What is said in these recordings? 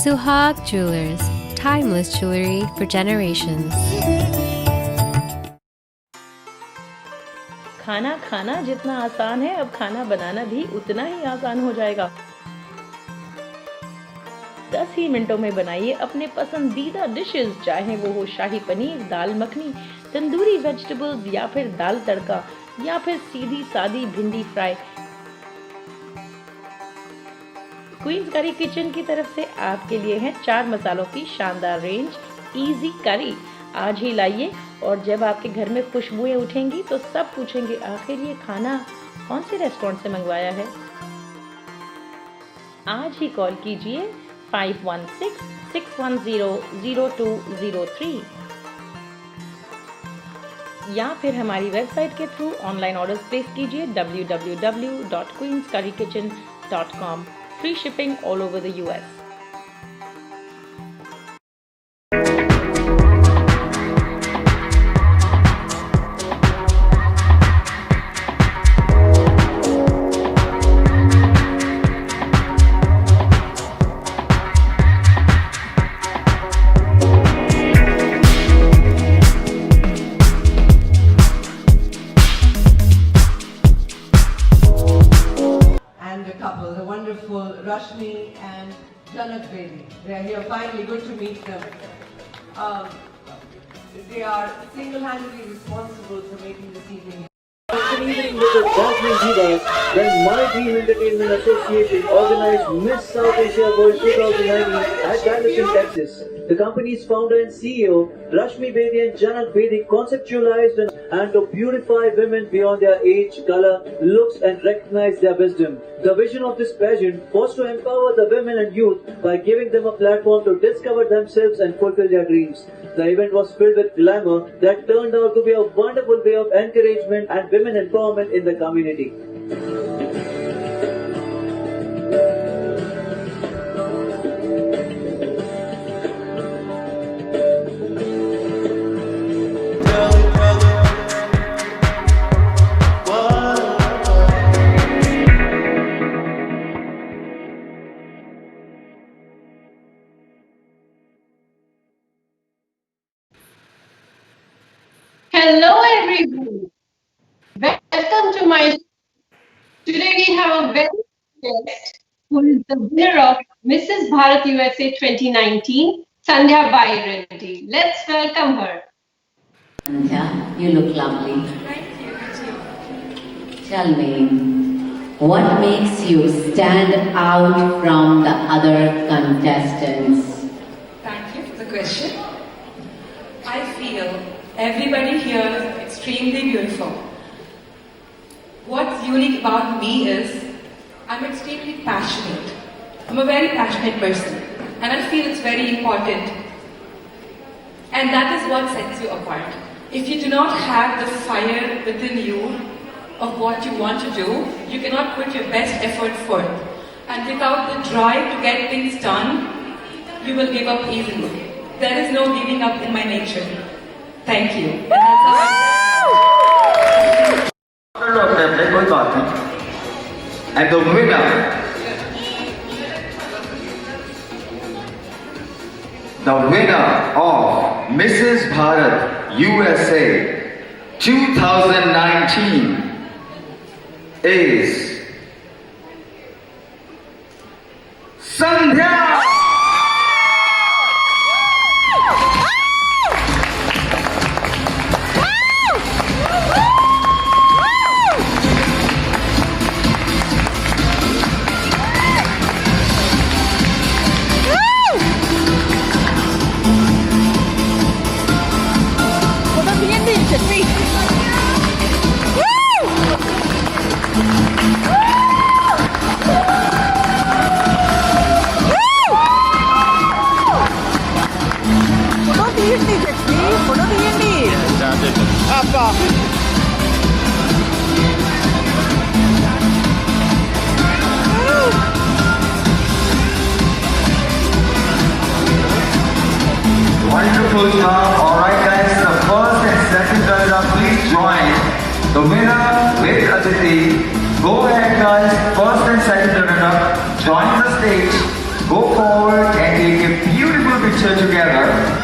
Suhag Jewelers, timeless jewelry for generations. खाना खाना जितना आसान है, अब खाना बनाना भी उतना ही आसान हो जाएगा। 10 ही मिनटों में बनाइए अपने पसंदीदा डिशेस, चाहे वो हो शाही पनीर, दाल मखनी, तंदूरी वेजिटेबल्स या फिर दाल तड़का या फिर सीधी सादी भिंडी फ्राई। क्वींस करी किचन की तरफ से आपके लिए है 4 मसालों की शानदार रेंज, इजी करी। आज ही लाइए और जब आपके घर में खुशबुएं उठेंगी तो सब पूछेंगे आखिर ये खाना कौन से रेस्टोरेंट से मंगवाया है। आज ही कॉल कीजिए 5166100203 या फिर हमारी वेबसाइट के थ्रू ऑनलाइन ऑर्डर्स प्लेस कीजिए www.queenscurrykitchen.com। Free shipping all over the US. Rashmi and Janak Bedi. They are here finally. Good to meet them. They are single-handedly responsible for making this evening. Evening with the dazzling divas, when My Dream Entertainment Association organized Miss South Asia World 2019 at Dallas in Texas. The company's founder and CEO, Rashmi Bedi and Janak Bedi, conceptualized and to beautify women beyond their age, color, looks and recognize their wisdom. The vision of this pageant was to empower the women and youth by giving them a platform to discover themselves and fulfill their dreams. The event was filled with glamour that turned out to be a wonderful way of encouragement and women empowerment in the community. Hello everyone, welcome to my show. Today we have a very guest who is the winner of Mrs. Bharat USA 2019, SANDHYA Bayireddy. Let's welcome her. Sandhya, you look lovely. Thank you. Tell me, what makes you stand out from the other contestants? Thank you for the question. I feel everybody here is extremely beautiful. What's unique about me is I'm extremely passionate. I'm a very passionate person and I feel it's very important. And that is what sets you apart. If you do not have the fire within you of what you want to do, you cannot put your best effort forth. And without the drive to get things done, you will give up easily. There is no giving up in my nature. Thank you. And that's all And the winner, of Mrs. Bharat USA 2019 is Sandhya. Wonderful job. Alright guys, the first and second runner-up, please join the winner with Aditi. Go ahead guys, first and second runner-up, join the stage, go forward and take picture together.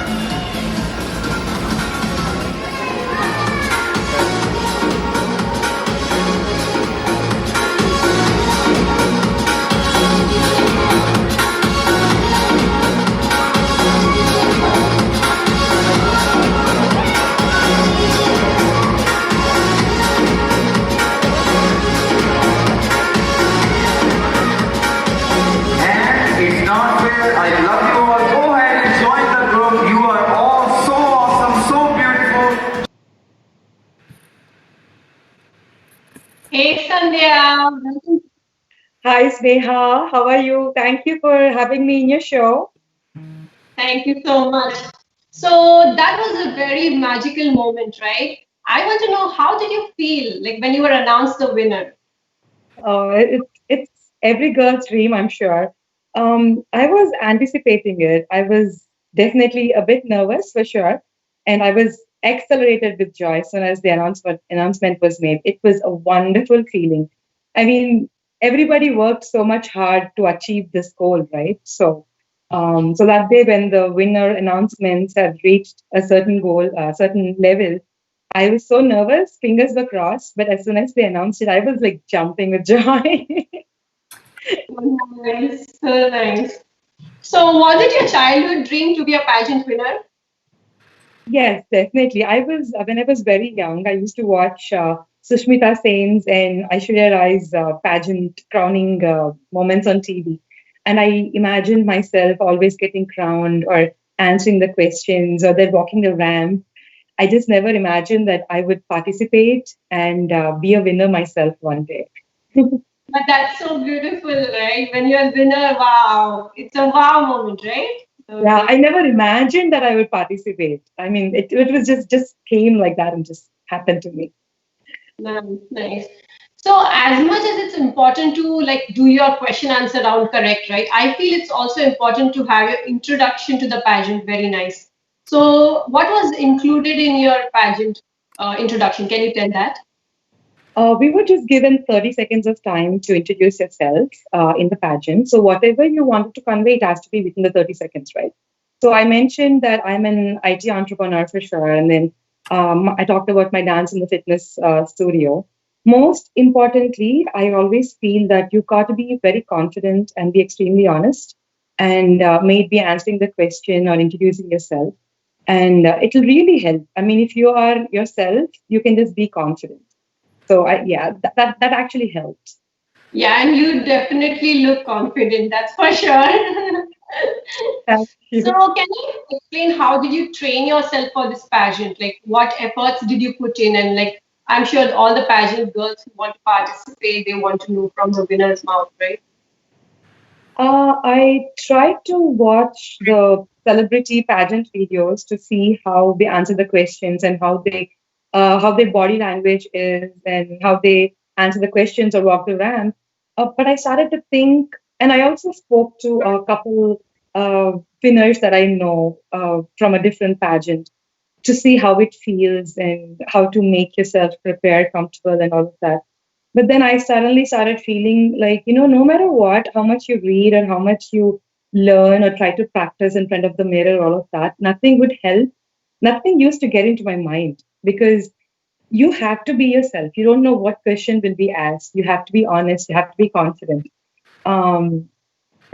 And it's not fair. I love you all. Go ahead and join the group. You are all so awesome, so beautiful. Hey Sandhya, welcome. Hi, Sneha. How are you? Thank you for having me in your show. Thank you so much. So that was a very magical moment, right? I want to know, how did you feel like when you were announced the winner? It's every girl's dream, I'm sure. I was anticipating it. I was definitely a bit nervous for sure, and I was accelerated with joy as soon as the announcement was made. It was a wonderful feeling. I mean, everybody worked so much hard to achieve this goal, right? So that day when the winner announcements had reached a certain goal, a certain level, I was so nervous, fingers were crossed, but as soon as they announced it, I was like jumping with joy. So nice, so nice. So was it your childhood dream to be a pageant winner? Yes, definitely. When I was very young, I used to watch Sushmita Sen's and Aishwarya Rai's pageant crowning moments on TV. And I imagined myself always getting crowned or answering the questions or then walking the ramp. I just never imagined that I would participate and be a winner myself one day. But that's so beautiful, right? When you're a winner, wow, it's a wow moment, right? Yeah, Okay. I never imagined that I would participate. I mean, it was just came like that and just happened to me. Nice, nice. So as much as it's important to like do your question answer round correct, right? I feel it's also important to have your introduction to the pageant very nice. So what was included in your pageant introduction? Can you tell that? We were just given 30 seconds of time to introduce yourself in the pageant. So whatever you wanted to convey, it has to be within the 30 seconds, right? So I mentioned that I'm an IT entrepreneur for sure, and then I talked about my dance in the fitness studio. Most importantly, I always feel that you got to be very confident and be extremely honest, and maybe answering the question or introducing yourself, and it'll really help. I mean, if you are yourself, you can just be confident. So yeah, that actually helped. Yeah, and you definitely look confident, that's for sure. Thank So you. can you explain how did you train yourself for this pageant? Like what efforts did you put in? And like I'm sure all the pageant girls who want to participate, they want to know from the winner's mouth, right? I tried to watch the celebrity pageant videos to see how they answer the questions and how their body language is and how they answer the questions or walk the ramp. But I started to think, and I also spoke to a couple winners that I know from a different pageant to see how it feels and how to make yourself prepare, comfortable, and all of that. But then I suddenly started feeling like, no matter what, how much you read and how much you learn or try to practice in front of the mirror, all of that, nothing would help. Nothing used to get into my mind because you have to be yourself. You don't know what question will be asked. You have to be honest. You have to be confident. Um,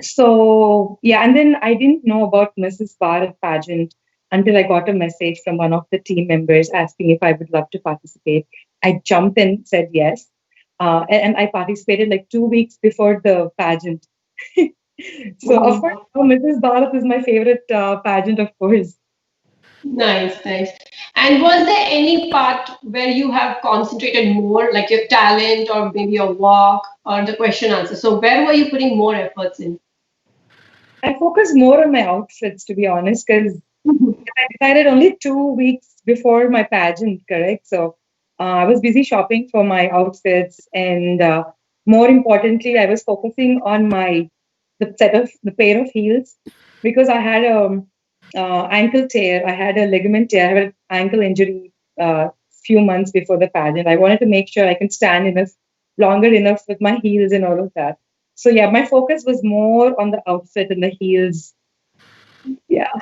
so yeah, and then I didn't know about Mrs. Bharat pageant until I got a message from one of the team members asking if I would love to participate. I jumped and said yes, and I participated like 2 weeks before the pageant. So of course, Mrs. Bharat is my favorite pageant, of course. Nice, nice. And was there any part where you have concentrated more, like your talent or maybe your walk or the question answer? So where were you putting more efforts in? I focus more on my outfits, to be honest, because I decided only 2 weeks before my pageant, correct? So I was busy shopping for my outfits, and more importantly, I was focusing on the pair of heels because I had a ankle tear. I had a ligament tear. I had an ankle injury few months before the pageant. I wanted to make sure I can stand enough longer enough with my heels and all of that. So yeah, my focus was more on the outfit and the heels. Yeah.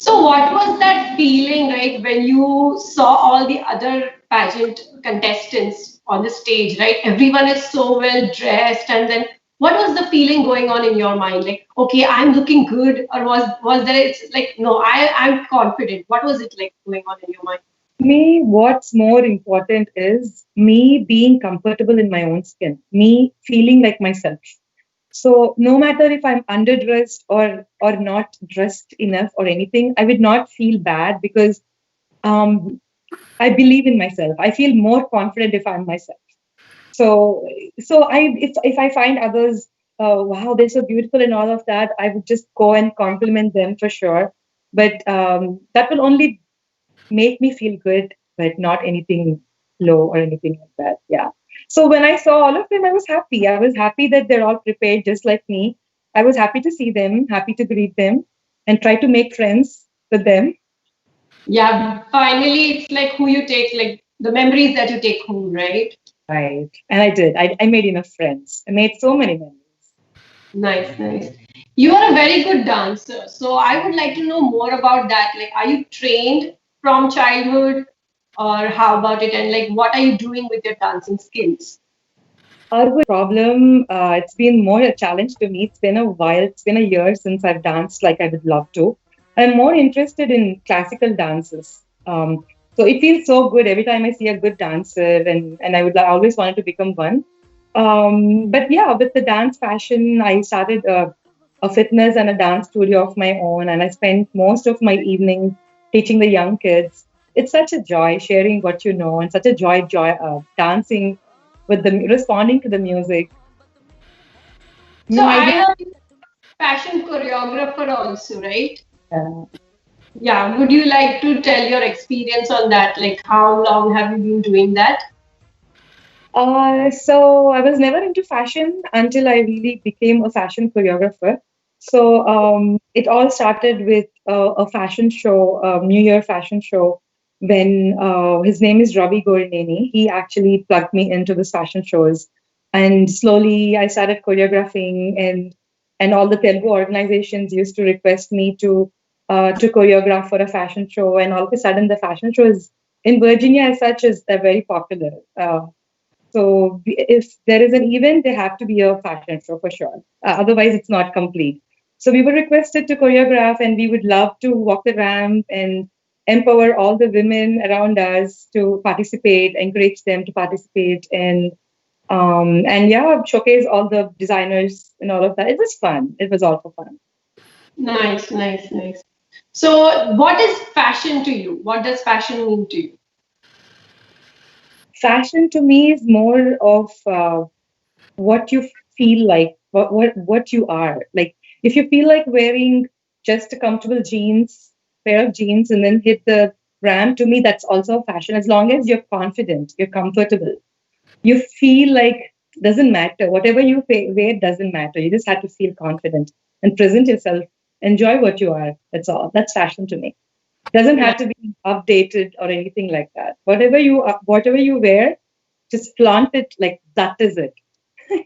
So what was that feeling, right, when you saw all the other pageant contestants on the stage, right? Everyone is so well dressed, and then what was the feeling going on in your mind? Like, okay, I'm looking good, or was there? It's like, no, I'm confident. What was it like going on in your mind? Me, what's more important is me being comfortable in my own skin, me feeling like myself. So no matter if I'm underdressed or not dressed enough or anything, I would not feel bad because um, I believe in myself. I feel more confident if I'm myself. So if I find others, wow, they're so beautiful and all of that, I would just go and compliment them for sure. But that will only make me feel good, but not anything low or anything like that. Yeah. So when I saw all of them, I was happy. I was happy that they're all prepared just like me. I was happy to see them, happy to greet them, and try to make friends with them. Yeah, finally, it's like who you take, like the memories that you take home, right? Right. And I did. I made enough friends. I made so many memories. Nice, nice. You are a very good dancer. So I would like to know more about that. Like, are you trained from childhood, or how about it? And like, what are you doing with your dancing skills? Our problem, it's been more a challenge to me. It's been a while. It's been a year since I've danced like I would love to. I'm more interested in classical dances. So it feels so good every time I see a good dancer, and I would always wanted to become one. But yeah, with the dance passion, I started a fitness and a dance studio of my own, and I spent most of my evening teaching the young kids. It's such a joy sharing what you know, and such a joy dancing with the responding to the music. So No I idea. heard you're a fashion choreographer also, right? Uh, Yeah. Would you like to tell your experience on that? Like, how long have you been doing that? so I was never into fashion until I really became a fashion choreographer. So it all started with a fashion show, a New Year fashion show, when his name is Ravi Gorineni. He actually plugged me into this fashion shows, and slowly I started choreographing, and all the Telugu organizations used to request me to choreograph for a fashion show, and all of a sudden the fashion show is in Virginia as such is very popular. So if there is an event, there have to be a fashion show for sure. Otherwise, it's not complete. So we were requested to choreograph, and we would love to walk the ramp and empower all the women around us to participate, encourage them to participate, and yeah, showcase all the designers and all of that. It was fun. It was all for fun. Nice, nice, nice. So, what is fashion to you? What does fashion mean to you? Fashion to me is more of what you feel like, what you are. Like if you feel like wearing just a comfortable jeans, pair of jeans, and then hit the ramp, to me that's also fashion. As long as you're confident, you're comfortable, you feel like doesn't matter. Whatever you wear doesn't matter. You just have to feel confident and present yourself. Enjoy what you are. That's all. That's fashion to me. Doesn't Yeah, have to be updated or anything like that. Whatever you wear, just flaunt it like that is it.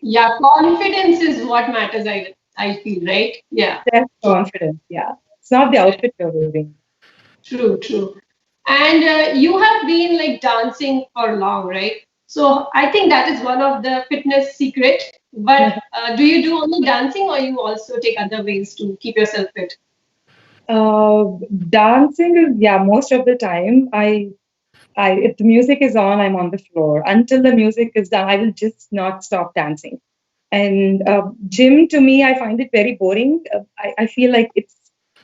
yeah. Confidence is what matters. I feel, right. Yeah. Self confidence. Yeah, it's not the outfit you're wearing. True, true. And you have been like dancing for long, right? So I think that is one of the fitness secret. But do you do only dancing, or you also take other ways to keep yourself fit? uh, Dancing is, yeah, most of the time. I if the music is on, I'm on the floor until the music is done. I will just not stop dancing. And gym to me, I find it very boring. I feel like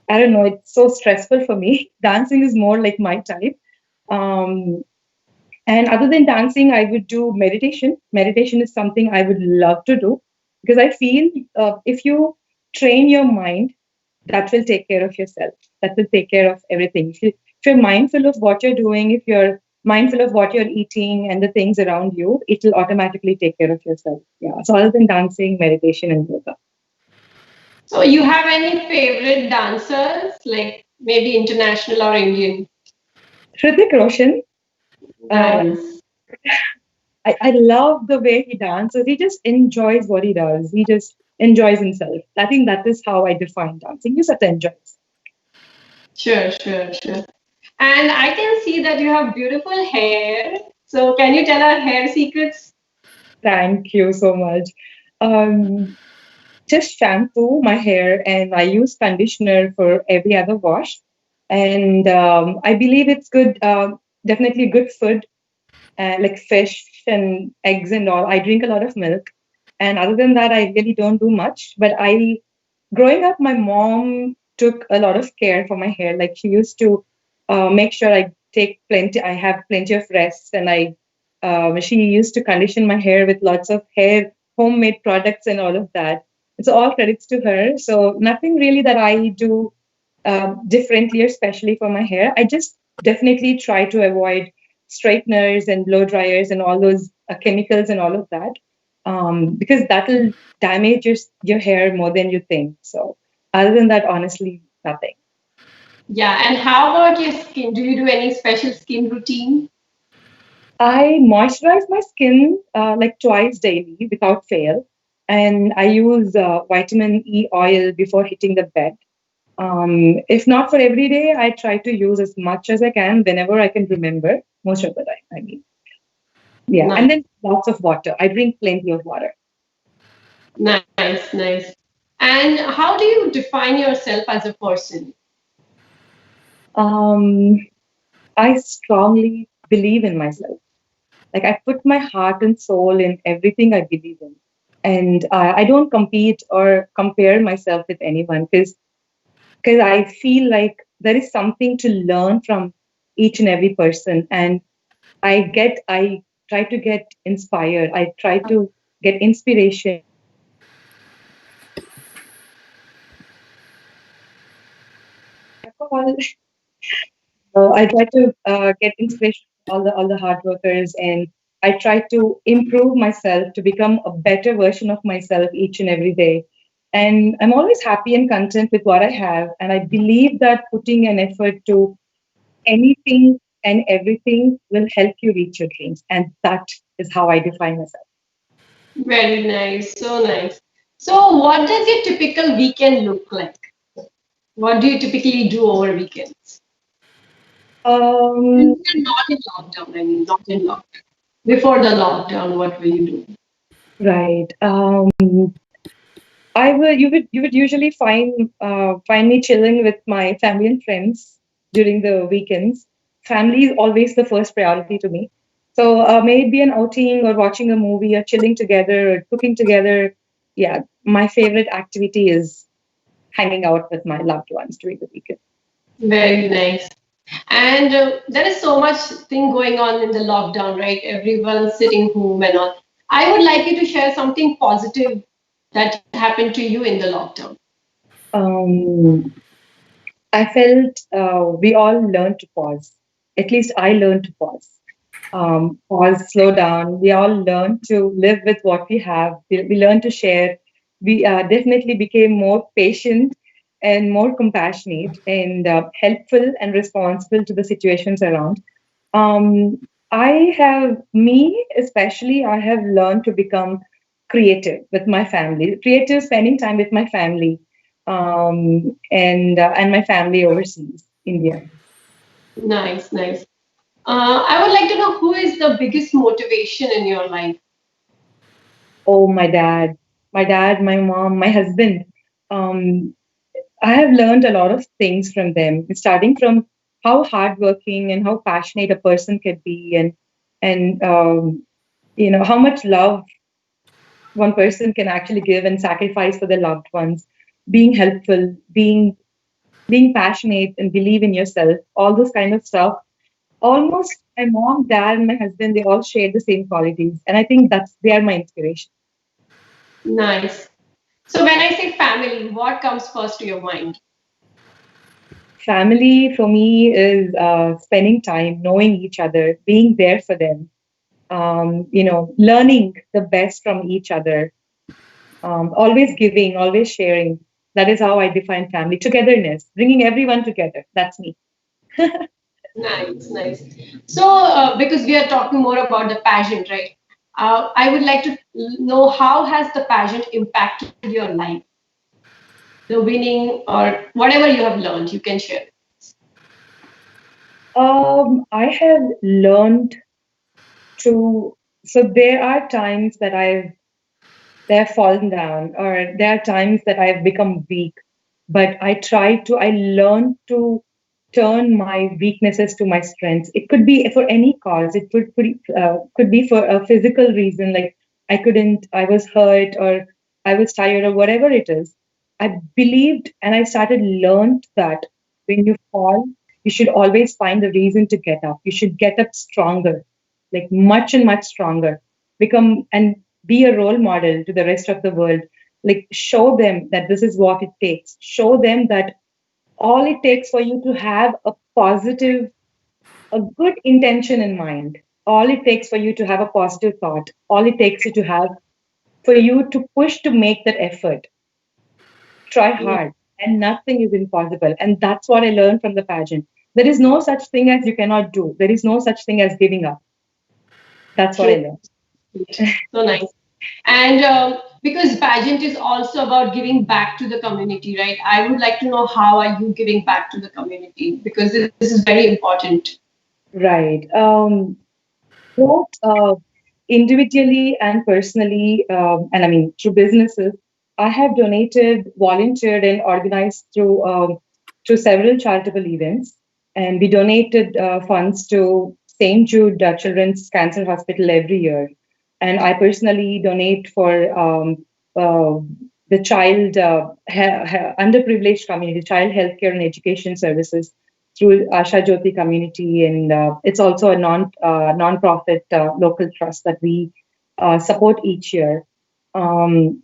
I don't know, it's so stressful for me. Dancing is more like my type. Um, And other than dancing, I would do meditation. Meditation is something I would love to do because I feel if you train your mind, that will take care of yourself. That will take care of everything. If you're mindful of what you're doing, if you're mindful of what you're eating and the things around you, it will automatically take care of yourself. Yeah. So other than dancing, meditation, and yoga. So you have any favorite dancers, like maybe international or Indian? Hrithik Roshan. Um, Nice. I love the way he dances. He just enjoys what he does. He just enjoys himself. I think that is how I define dancing. You just have to enjoy it. Sure, sure, sure. And I can see that you have beautiful hair. So can you tell our hair secrets? Thank you so much. Um, just shampoo my hair and I use conditioner for every other wash. And I believe it's good, definitely good food, like fish and eggs and all. I drink a lot of milk. And other than that, I really don't do much. But growing up, my mom took a lot of care for my hair. Like she used to make sure I have plenty of rest, and she used to condition my hair with lots of hair homemade products and all of that. It's all credits to her. So nothing really that I do differently or specially for my hair. I just definitely try to avoid straighteners and blow dryers and all those chemicals and all of that, because that'll damage your hair more than you think. So other than that, honestly, nothing. Yeah, and how about your skin? Do you do any special skin routine? I moisturize my skin like twice daily without fail, and I use vitamin E oil before hitting the bed. If not for every day, I try to use as much as I can whenever I can remember. Most of the time, I mean, yeah, and Nice, then lots of water. I drink plenty of water. nice, nice. And how do you define yourself as a person? Um, I strongly believe in myself. Like I put my heart and soul in everything I believe in, and I don't compete or compare myself with anyone because I feel like there is something to learn from each and every person, and I try to get inspired. I try to get inspiration. I try to get inspiration from all the hard workers, and I try to improve myself to become a better version of myself each and every day. And I'm always happy and content with what I have, and I believe that putting an effort to anything and everything will help you reach your dreams, and that is how I define myself. Very nice, so nice. So, what does your typical weekend look like? What do you typically do over weekends? Um, When you're not in lockdown, I mean, not in lockdown. Before the lockdown, what were you doing? right. You would usually find me chilling with my family and friends during the weekends. Family is always the first priority to me. So may it be an outing or watching a movie or chilling together or cooking together. Yeah, my favorite activity is hanging out with my loved ones during the weekend. Very nice. And there is so much thing going on in the lockdown, right? Everyone's sitting home and all. I would like you to share something positive that happened to you in the lockdown. Um, I felt we all learned to pause. At least I learned to pause. Pause, slow down. We all learn to live with what we have. We learn to share. We definitely became more patient and more compassionate and helpful and responsible to the situations around. Me especially, I have learned to become creative with my family, creative spending time with my family, and my family overseas, India. Nice, nice. I would like to know who is the biggest motivation in your life. Oh, my dad, my mom, my husband. Um, I have learned a lot of things from them, starting from how hardworking and how passionate a person could be, and how much love one person can actually give and sacrifice for their loved ones, being helpful, being passionate, and believe in yourself. All those kind of stuff. Almost my mom, dad, and my husband, they all share the same qualities, and I think they are my inspiration. Nice. So when I say family, what comes first to your mind? Family for me is spending time, knowing each other, being there for them, learning the best from each other, always giving, always sharing. That is how I define family. Togetherness, bringing everyone together. That's me. Nice, nice. So, because we are talking more about the pageant, right? I would like to know how has the pageant impacted your life? The winning or whatever you have learned, you can share. I have learned to. So there are times that they've fallen down, or there are times that I've become weak. But I learn to turn my weaknesses to my strengths. It could be for any cause. It could be for a physical reason, like I was hurt, or I was tired, or whatever it is. I believed and I started learned that when you fall, you should always find a reason to get up. You should get up stronger, like much and much stronger. Become and be a role model to the rest of the world. Like show them that this is what it takes. Show them that all it takes for you to have a positive, a good intention in mind. All it takes for you to have a positive thought. All it takes you to have for you to push to make that effort. Try hard, and nothing is impossible. And that's what I learned from the pageant. There is no such thing as you cannot do. There is no such thing as giving up. That's what I True. learned. So nice. And because pageant is also about giving back to the community, right? I would like to know, how are you giving back to the community? Because this is very important. Right. Both individually and personally, and I mean through businesses, I have donated, volunteered, and organized through several charitable events, and we donated funds to St. Jude Children's Cancer Hospital every year, and I personally donate for uh, the child underprivileged community, child healthcare and education services through Asha Jyoti community, and it's also a non-profit local trust that we support each year. Um,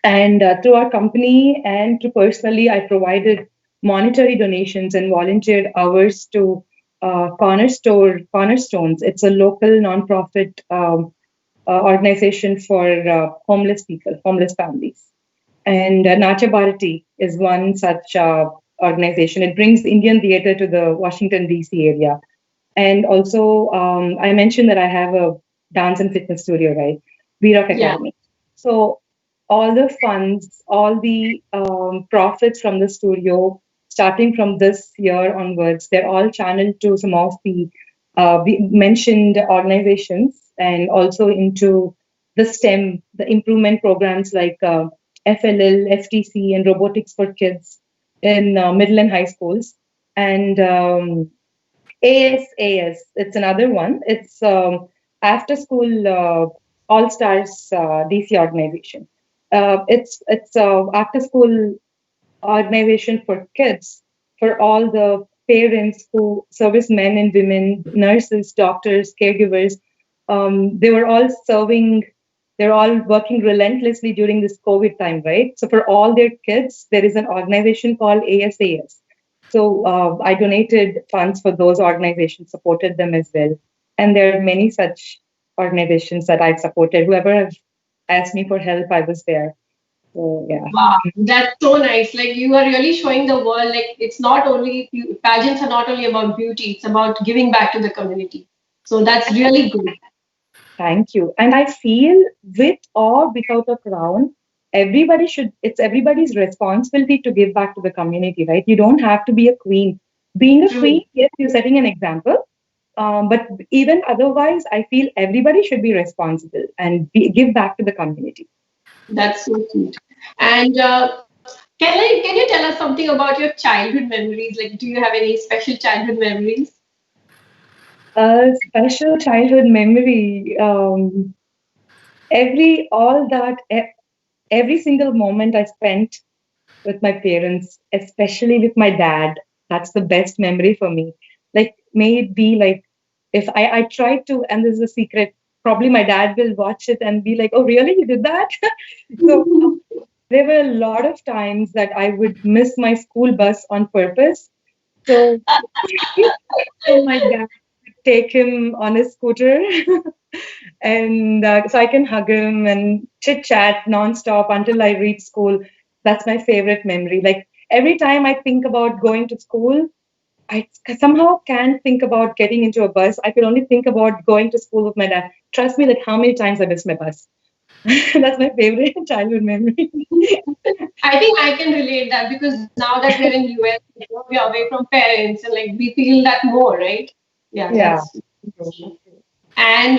and through our company and to personally, I provided monetary donations and volunteered hours to Cornerstones. It's a local non-profit organization for homeless people, homeless families. And Natya Bharati is one such organization. It brings Indian theater to the Washington, D.C. area. And also, I mentioned that I have a dance and fitness studio, right? Rock Yeah. Academy. So all the funds, all the profits from the studio, starting from this year onwards, they're all channeled to some of the mentioned organizations, and also into the STEM, the improvement programs like FLL, FTC, and robotics for kids in middle and high schools. And ASAS, it's another one. It's after school all stars DC organization. It's after school organization for kids, for all the parents who service men and women, nurses, doctors, caregivers. They were all serving. They're all working relentlessly during this COVID time, right? So for all their kids, there is an organization called ASAS. So I donated funds for those organizations, supported them as well. And there are many such organizations that I've supported. Whoever have asked me for help, I was there. So yeah. Wow, that's so nice. Like, you are really showing the world, like, it's not only, pageants are not only about beauty, it's about giving back to the community. So that's really good. Thank you. And I feel with or without a crown, it's everybody's responsibility to give back to the community, right? You don't have to be a queen. Being a True. queen, yes, you're setting an example. But even otherwise, I feel everybody should be responsible and give back to the community. That's so cute. And can you tell us something about your childhood memories? Like, do you have any special childhood memories? A special childhood memory. Every all that e- every single moment I spent with my parents, especially with my dad, that's the best memory for me. Like, may it be like, if I try to, and this is a secret, probably my dad will watch it and be like, oh, really? You did that? So there were a lot of times that I would miss my school bus on purpose. So, so my dad would take him on his scooter, and so I can hug him and chit chat nonstop until I reach school. That's my favorite memory. Like every time I think about going to school, I somehow can't think about getting into a bus. I could only think about going to school with my dad. Trust me, like how many times I missed my bus. That's my favorite childhood memory. I think I can relate that because now that we're in US, we're away from parents and like we feel that more, right? Yeah, Yeah. that's. And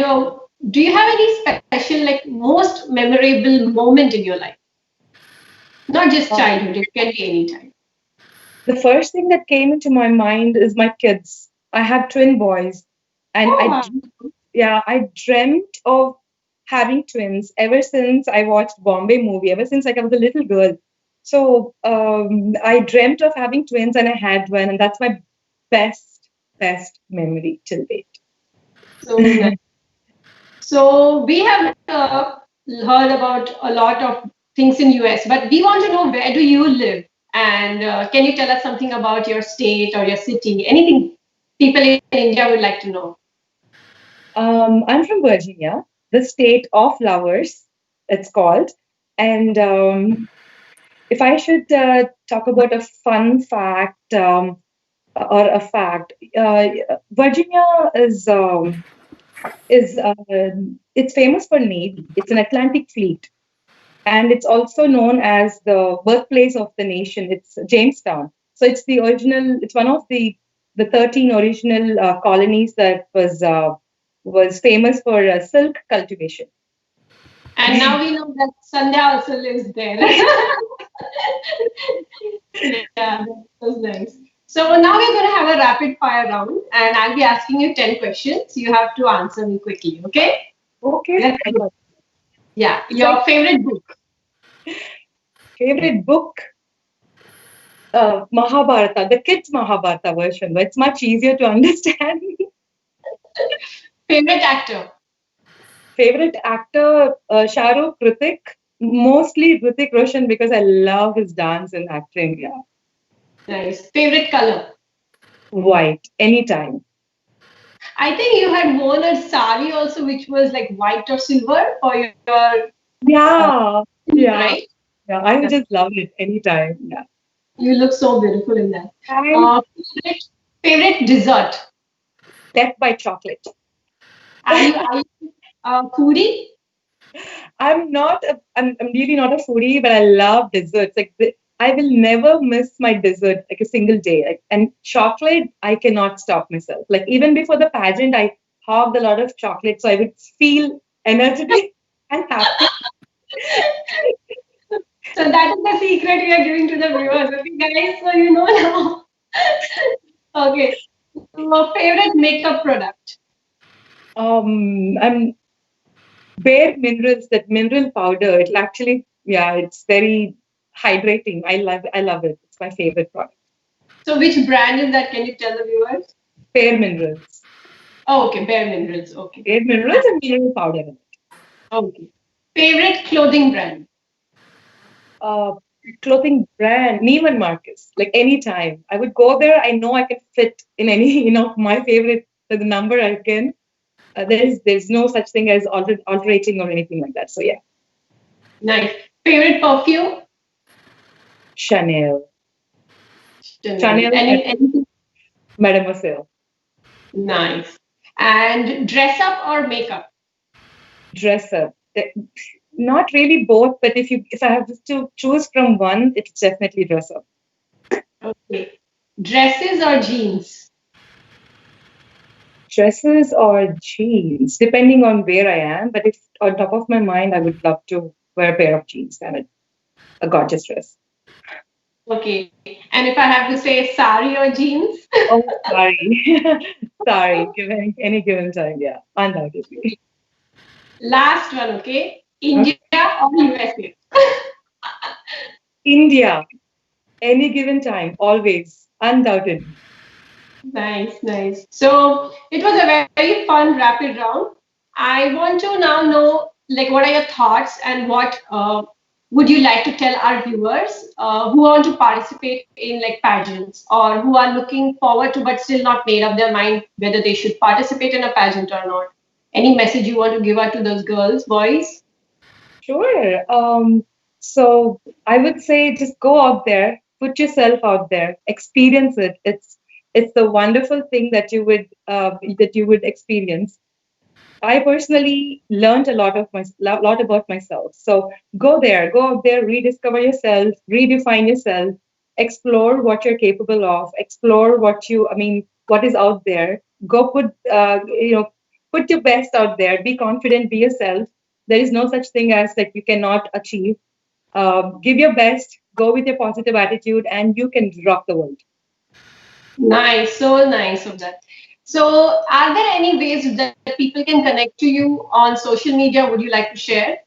do you have any special, like most memorable moment in your life? Not just Uh, childhood, it can be any time. the first thing that came into my mind is my kids. I have twin boys, and Oh, wow. yeah, I dreamt of having twins ever since I watched Bombay movie. Ever since like I was a little girl, so I dreamt of having twins, and I had one, and that's my best memory till date. So nice. So we have heard about a lot of things in US, but we want to know where do you live? And can you tell us something about your state or your city? Anything people in India would like to know. I'm from Virginia, the state of flowers, it's called. And if I should talk about a fun fact or a fact, Virginia is it's famous for Navy. It's an Atlantic fleet, and it's also known as the birthplace of the nation. It's Jamestown. So it's the original. It's one of the 13 original colonies that was famous for silk cultivation. And now we know that Sandhya also lives there. Yeah, that was nice. So now we're going to have a rapid fire round, and I'll be asking you 10 questions. You have to answer me quickly, okay? Okay. Let's I go. got it. Yeah, It's your like favorite book. favorite book, Mahabharata, the kids Mahabharata version. But it's much easier to understand. Favorite actor. Favorite actor, Shah Rukh, Hrithik. Mostly Hrithik Roshan because I love his dance and acting. Yeah. Nice. Favorite color. White, anytime. I think you had worn a sari also, which was like white or silver for your Yeah, yeah, right? yeah. I would just love it anytime. Yeah. You look so beautiful in that. And Favorite, favorite dessert. death by chocolate. Are you foodie? I'm really not a foodie, but I love desserts. I will never miss my dessert like a single day. And chocolate, I cannot stop myself. Like even before the pageant, I hogged a lot of chocolate, so I would feel energetic and happy. So that is the secret we are giving to the viewers, okay, guys? So you know now. Okay. So favorite makeup product. I'm Bare Minerals, that mineral powder. It'll actually, yeah, it's very hydrating. I love it. It's my favorite product. So which brand is that? Can you tell the viewers? Bare Minerals. Oh, okay, Bare Minerals. Okay. Bare Minerals and mineral powder. Okay. Favorite clothing brand. Uh, Clothing brand, Neiman Marcus. Like anytime. I would go there. I know I can fit in any, my favorite, the number I can. There's no such thing as alterating or anything like that. So yeah. Nice. Favorite perfume. Chanel. Chanel. Chanel Anything. Mademoiselle. Nice. And dress up or makeup. Dress up. Not really both, but if I have to choose from one, it's definitely dress up. Okay. Dresses or jeans. Dresses or jeans, depending on where I am. But if on top of my mind, I would love to wear a pair of jeans and a gorgeous dress. Okay. And if I have to say sari or jeans. Oh, sorry. Sorry. Given any given time, yeah, undoubtedly. Last one, okay? India or USA? India, any given time, always, undoubtedly. Nice, nice. So it was a very fun rapid round. I want to now know, like, what are your thoughts and what would you like to tell our viewers who want to participate in like pageants or who are looking forward to but still not made up their mind whether they should participate in a pageant or not? Any message you want to give out to those girls, boys? Sure. So I would say just go out there, put yourself out there, experience it. It's the wonderful thing that you would experience. I personally learned a lot about myself. So go there, go out there, rediscover yourself, redefine yourself, explore what you're capable of, explore what is out there. Go put your best out there. Be confident, be yourself. There is no such thing as that you cannot achieve. Give your best, go with your positive attitude, and you can rock the world. Nice, so nice of that. So, are there any ways that people can connect to you on social media? Would you like to share?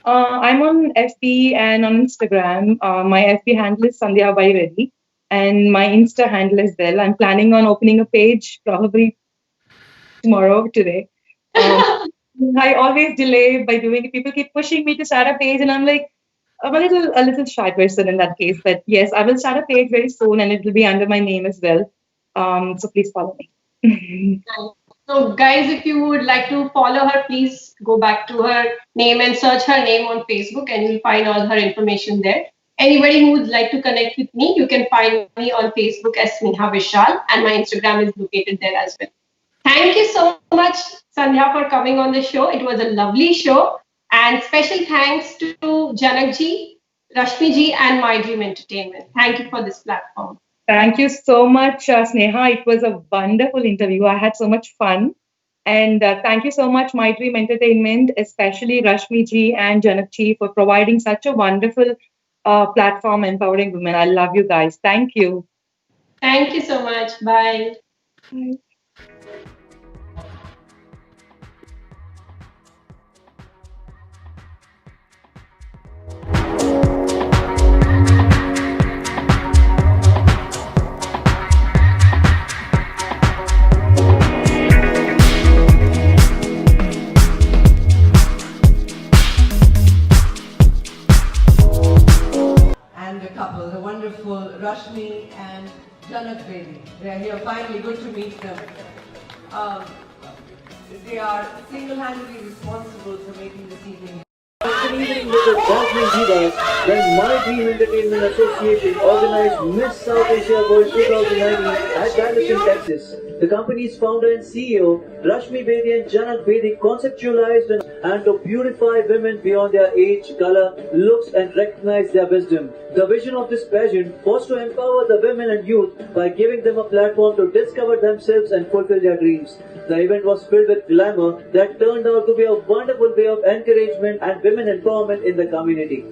I'm on FB and on Instagram. My FB handle is SANDHYA BAYIREDDY, and my Insta handle as well. I'm planning on opening a page probably tomorrow, today. I always delay by doing it. People keep pushing me to start a page, and I'm like, I'm a little shy person in that case. But yes, I will start a page very soon, and it will be under my name as well. So please follow me. So, guys, if you would like to follow her, please go back to her name and search her name on Facebook, and you'll find all her information there. Anybody who would like to connect with me, you can find me on Facebook as Sneha Vishal, and my Instagram is located there as well. Thank you so much, Sandhya, for coming on the show. It was a lovely show. And special thanks to Janak ji, Rashmi ji, and My Dream Entertainment. Thank you for this platform. Thank you so much, Sneha. It was a wonderful interview. I had so much fun. And thank you so much, My Dream Entertainment, especially Rashmi ji and Janak ji, for providing such a wonderful platform empowering women. I love you guys. Thank you. Thank you so much. Bye. Bye. And the couple, the wonderful Rashmi and Janak Bedi. They are here finally, good to meet them. They are single-handedly responsible for making this evening. An evening with the dazzling divas when My Dream Entertainment Association organized Miss South Asia World 2019 at Dallas in Texas. The company's founder and CEO, Rashmi Bedi and Janak Bedi, conceptualized and to purify women beyond their age, color, looks and recognize their wisdom. The vision of this pageant was to empower the women and youth by giving them a platform to discover themselves and fulfill their dreams. The event was filled with glamour that turned out to be a wonderful way of encouragement and women empowerment in the community.